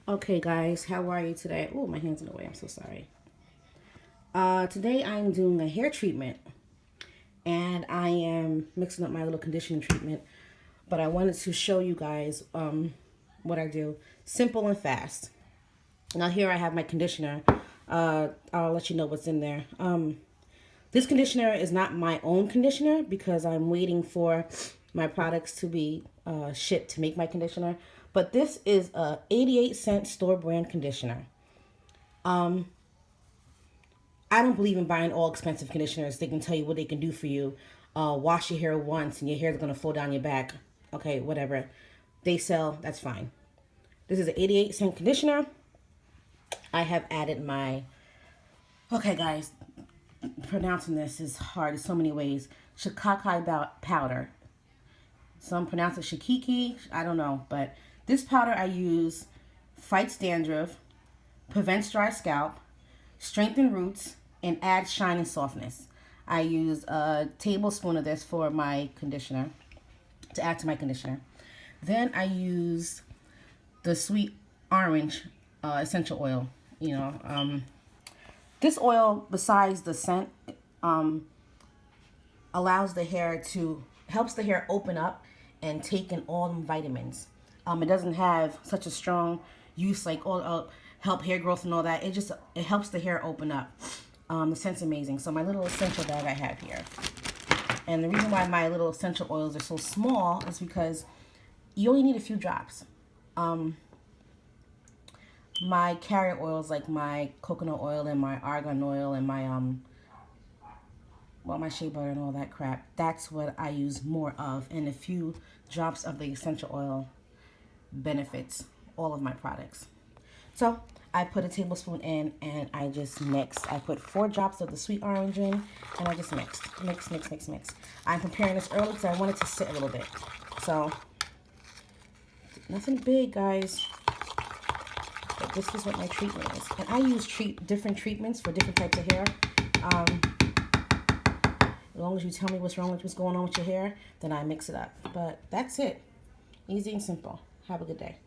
Okay, guys, how are you today? Oh, my hand's in the way. I'm so sorry. Today I'm doing a hair treatment, and I am mixing up my little conditioning treatment. But I wanted to show you guys what I do, simple and fast. Now here I have my conditioner. I'll let you know what's in there. This conditioner is not my own conditioner because I'm waiting for my products to be shipped to make my conditioner. But this is a 88-cent store brand conditioner. I don't believe in buying all expensive conditioners. They can tell you what they can do for you. Wash your hair once and your hair is going to fall down your back. Okay, whatever. They sell, that's fine. This is an 88-cent conditioner. I have added my, okay guys, pronouncing this is hard in so many ways. SHIKAKAI powder. Some pronounce it Shikiki. I don't know. But this powder I use fights dandruff, prevents dry scalp, strengthen roots, and adds shine and softness. I use a tablespoon of this for my conditioner, to add to my conditioner. Then I use the sweet orange essential oil. This oil, besides the scent, allows the hair to, helps the hair open up and take in all the vitamins. It doesn't have such a strong use like all help hair growth and all that. It helps the hair open up. The scent's amazing. So my little essential bag I have here. And the reason why my little essential oils are so small is because you only need a few drops. My carrier oils, like my coconut oil and my argan oil and my my shea butter and all that crap, that's what I use more of. And a few drops of the essential oil benefits all of my products. So I put a tablespoon in and I just mixed. I put 4 drops of the sweet orange in and I just mixed. Mix, mix, mix, mix. I'm preparing this early because I want it to sit a little bit. So nothing big, guys. But this is what my treatment is. And I use different treatments for different types of hair. As long as you tell me what's wrong with what's going on with your hair, then I mix it up. But that's it. Easy and simple. Have a good day.